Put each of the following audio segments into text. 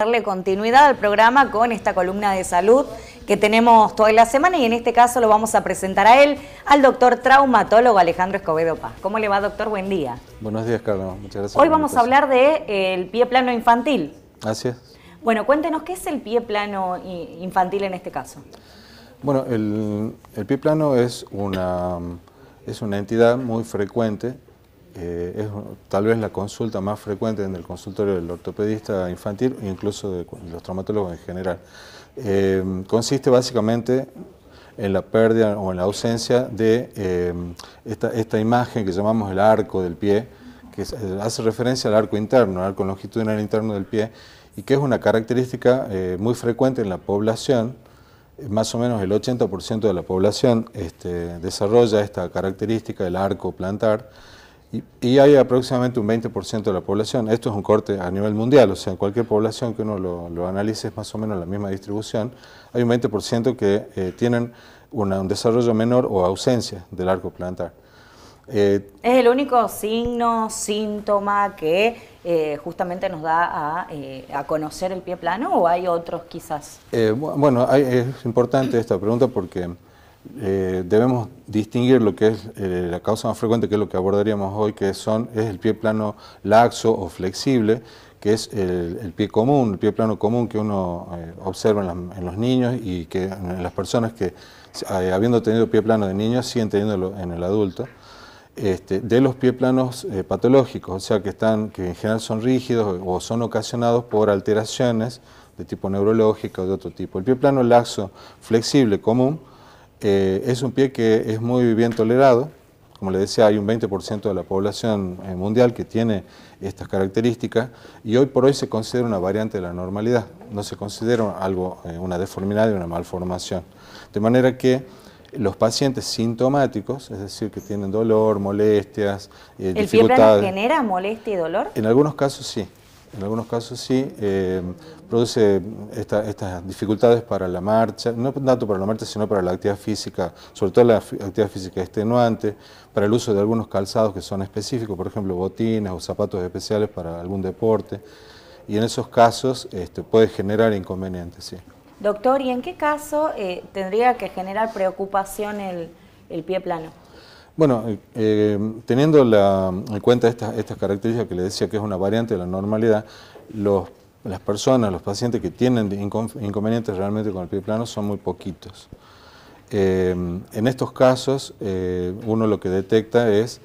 Darle continuidad al programa con esta columna de salud que tenemos toda la semana y en este caso lo vamos a presentar a él, al doctor traumatólogo Alejandro Escobedo Paz. ¿Cómo le va, doctor? Buen día. Buenos días, Carlos. Muchas gracias. Hoy vamos a hablar del pie plano infantil. Así es. Bueno, cuéntenos, ¿qué es el pie plano infantil en este caso? Bueno, el pie plano es una entidad muy frecuente. Es tal vez la consulta más frecuente en el consultorio del ortopedista infantil e incluso de los traumatólogos en general. Consiste básicamente en la pérdida o en la ausencia de esta imagen que llamamos el arco del pie, que hace referencia al arco interno, al arco longitudinal interno del pie, y que es una característica muy frecuente en la población. Más o menos el 80% de la población desarrolla esta característica del arco plantar, y hay aproximadamente un 20% de la población. Esto es un corte a nivel mundial, o sea, en cualquier población que uno lo analice es más o menos la misma distribución. Hay un 20% que tienen un desarrollo menor o ausencia del arco plantar. ¿Es el único signo, síntoma que justamente nos da a conocer el pie plano o hay otros quizás? Bueno, es importante esta pregunta porque debemos distinguir lo que es la causa más frecuente, que es lo que abordaríamos hoy, que es el pie plano laxo o flexible, que es el pie común, el pie plano común que uno observa en los niños y que en las personas que, habiendo tenido pie plano de niños, siguen teniéndolo en el adulto. De los pie planos patológicos, o sea, que en general son rígidos o son ocasionados por alteraciones de tipo neurológico o de otro tipo. El pie plano laxo flexible común es un pie que es muy bien tolerado. Como le decía, hay un 20% de la población mundial que tiene estas características y hoy por hoy se considera una variante de la normalidad, no se considera una deformidad y una malformación. De manera que los pacientes sintomáticos, es decir, que tienen dolor, molestias, dificultades... ¿El pie plano genera molestia y dolor? En algunos casos sí. En algunos casos sí, produce estas dificultades para la marcha, no tanto para la marcha, sino para la actividad física, sobre todo la actividad física extenuante, para el uso de algunos calzados que son específicos, por ejemplo, botines o zapatos especiales para algún deporte, y en esos casos puede generar inconvenientes, sí. Doctor, ¿y en qué caso tendría que generar preocupación el pie plano? Bueno, teniendo en cuenta estas características que le decía que es una variante de la normalidad, las personas, los pacientes que tienen inconvenientes realmente con el pie plano son muy poquitos. En estos casos, uno lo que detecta es,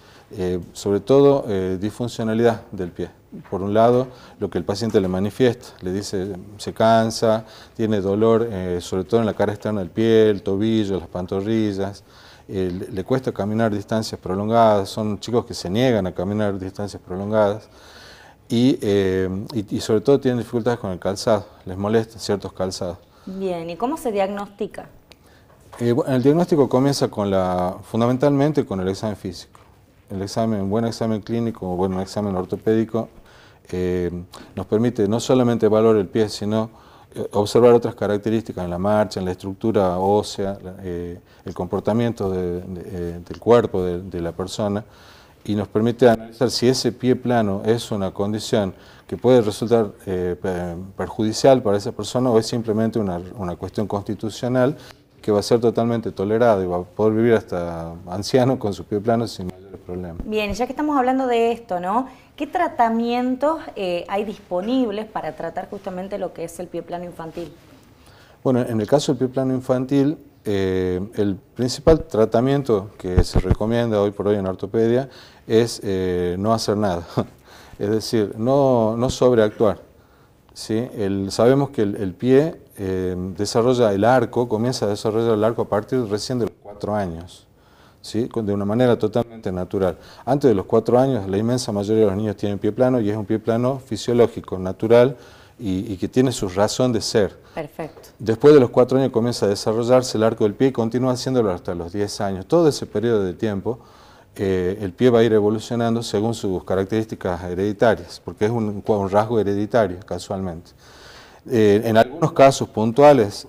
sobre todo, disfuncionalidad del pie. Por un lado, lo que el paciente le manifiesta, le dice se cansa, tiene dolor, sobre todo en la cara externa del pie, el tobillo, las pantorrillas. Le cuesta caminar distancias prolongadas, son chicos que se niegan a caminar distancias prolongadas y sobre todo tienen dificultades con el calzado, les molestan ciertos calzados. Bien, ¿y cómo se diagnostica? El diagnóstico comienza fundamentalmente con el examen físico. Un buen examen clínico o un examen ortopédico nos permite no solamente evaluar el pie, sino observar otras características en la marcha, en la estructura ósea, el comportamiento del cuerpo de la persona, y nos permite analizar si ese pie plano es una condición que puede resultar perjudicial para esa persona o es simplemente una cuestión constitucional que va a ser totalmente tolerada y va a poder vivir hasta anciano con su pie plano sin mayores problemas. Bien, ya que estamos hablando de esto, ¿no? ¿Qué tratamientos hay disponibles para tratar justamente lo que es el pie plano infantil? Bueno, en el caso del pie plano infantil, el principal tratamiento que se recomienda hoy por hoy en ortopedia es no hacer nada, es decir, no sobreactuar. ¿Sí? Sabemos que el pie comienza a desarrollar el arco a partir recién de los 4 años. ¿Sí? De una manera totalmente natural. Antes de los 4 años, la inmensa mayoría de los niños tienen pie plano y es un pie plano fisiológico, natural y que tiene su razón de ser. Perfecto. Después de los 4 años comienza a desarrollarse el arco del pie y continúa haciéndolo hasta los 10 años. Todo ese periodo de tiempo, el pie va a ir evolucionando según sus características hereditarias, porque es un rasgo hereditario, casualmente. En algunos casos puntuales,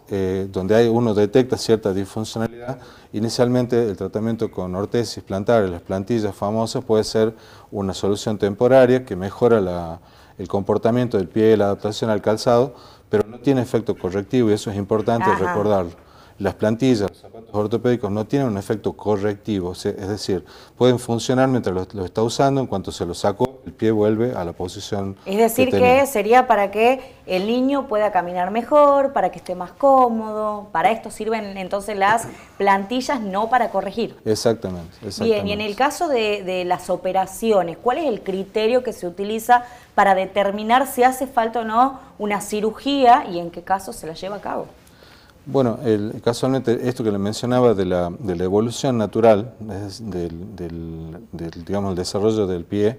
donde uno detecta cierta disfuncionalidad, inicialmente el tratamiento con ortesis plantares, las plantillas famosas, puede ser una solución temporaria que mejora el comportamiento del pie, la adaptación al calzado, pero no tiene efecto correctivo y eso es importante recordarlo. Las plantillas, los zapatos ortopédicos no tienen un efecto correctivo, es decir, pueden funcionar mientras lo está usando, en cuanto se lo sacó, el pie vuelve a la posición. Es decir, que sería para que el niño pueda caminar mejor, para que esté más cómodo. Para esto sirven entonces las plantillas, no para corregir. Exactamente. Bien, y en el caso de las operaciones, ¿cuál es el criterio que se utiliza para determinar si hace falta o no una cirugía y en qué caso se la lleva a cabo? Bueno, casualmente esto que le mencionaba de la evolución natural, digamos, el desarrollo del pie,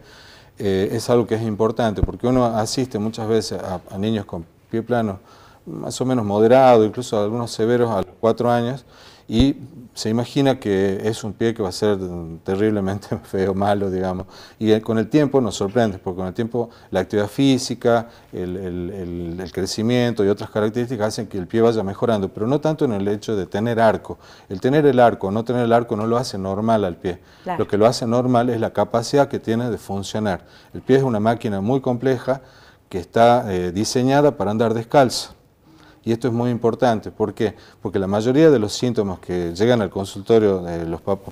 es algo que es importante, porque uno asiste muchas veces a niños con pie plano, más o menos moderado, incluso algunos severos a los 4 años, y se imagina que es un pie que va a ser terriblemente feo, malo, digamos, y con el tiempo nos sorprende, porque con el tiempo la actividad física, el crecimiento y otras características hacen que el pie vaya mejorando, pero no tanto en el hecho de tener arco. El tener el arco o no tener el arco no lo hace normal al pie. Claro. Lo que lo hace normal es la capacidad que tiene de funcionar. El pie es una máquina muy compleja que está diseñada para andar descalzo. Y esto es muy importante. ¿Por qué? Porque la mayoría de los síntomas que llegan al consultorio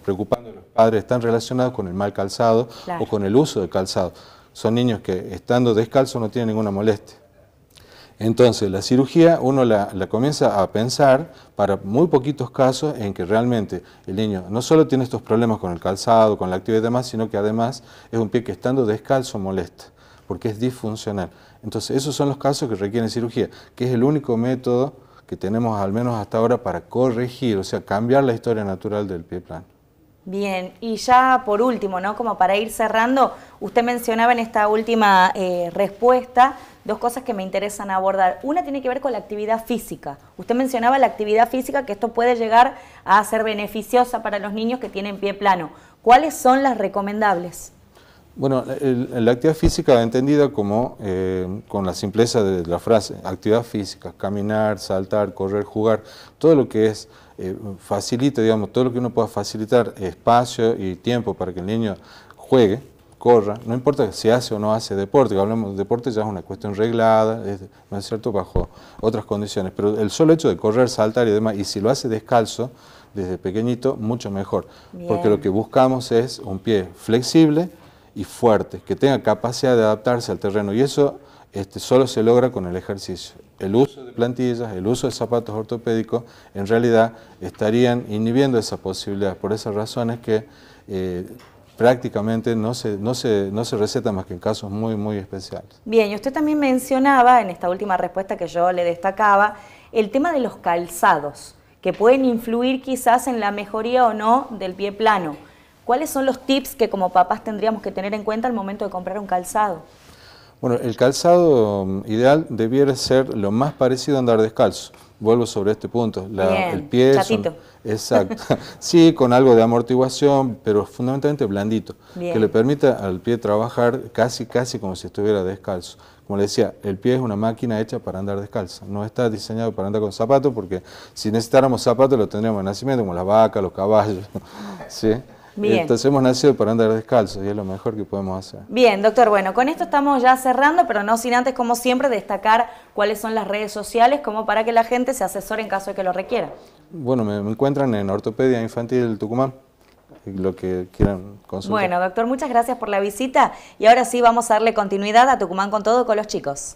preocupando a los padres están relacionados con el mal calzado o con el uso de calzado. Son niños que estando descalzos no tienen ninguna molestia. Entonces la cirugía uno la comienza a pensar para muy poquitos casos en que realmente el niño no solo tiene estos problemas con el calzado, con la actividad y demás, sino que además es un pie que estando descalzo molesta, porque es disfuncional. Entonces esos son los casos que requieren cirugía, que es el único método que tenemos al menos hasta ahora para corregir, o sea, cambiar la historia natural del pie plano. Bien, y ya por último, ¿no? Como para ir cerrando, usted mencionaba en esta última respuesta dos cosas que me interesan abordar. Una tiene que ver con la actividad física. Usted mencionaba la actividad física, que esto puede llegar a ser beneficiosa para los niños que tienen pie plano. ¿Cuáles son las recomendables? Bueno, la actividad física entendida como, con la simpleza de la frase, actividad física, caminar, saltar, correr, jugar, todo lo que es, facilite, digamos, todo lo que uno pueda facilitar espacio y tiempo para que el niño juegue, corra, no importa si hace o no hace deporte, que hablamos de deporte ya es una cuestión reglada, ¿no es cierto?, bajo otras condiciones, pero el solo hecho de correr, saltar y demás, y si lo hace descalzo, desde pequeñito, mucho mejor, porque lo que buscamos es un pie flexible y fuerte, que tenga capacidad de adaptarse al terreno, y eso solo se logra con el ejercicio. El uso de plantillas, el uso de zapatos ortopédicos, en realidad estarían inhibiendo esa posibilidad, por esas razones que prácticamente no se receta más que en casos muy, muy especiales. Bien, y usted también mencionaba, en esta última respuesta que yo le destacaba, el tema de los calzados, que pueden influir quizás en la mejoría o no del pie plano. ¿Cuáles son los tips que como papás tendríamos que tener en cuenta al momento de comprar un calzado? Bueno, el calzado ideal debiera ser lo más parecido a andar descalzo. Vuelvo sobre este punto. El pie chatito. Exacto. Sí, con algo de amortiguación, pero fundamentalmente blandito, que le permita al pie trabajar casi como si estuviera descalzo. Como le decía, el pie es una máquina hecha para andar descalzo. No está diseñado para andar con zapatos, porque si necesitáramos zapatos lo tendríamos en nacimiento, como las vacas, los caballos, ¿sí? Bien. Entonces hemos nacido para andar descalzos y es lo mejor que podemos hacer. Bien, doctor, bueno, con esto estamos ya cerrando, pero no sin antes, como siempre, destacar cuáles son las redes sociales como para que la gente se asesore en caso de que lo requiera. Bueno, me encuentran en Ortopedia Infantil Tucumán, lo que quieran consultar. Bueno, doctor, muchas gracias por la visita y ahora sí vamos a darle continuidad a Tucumán con todo con los chicos.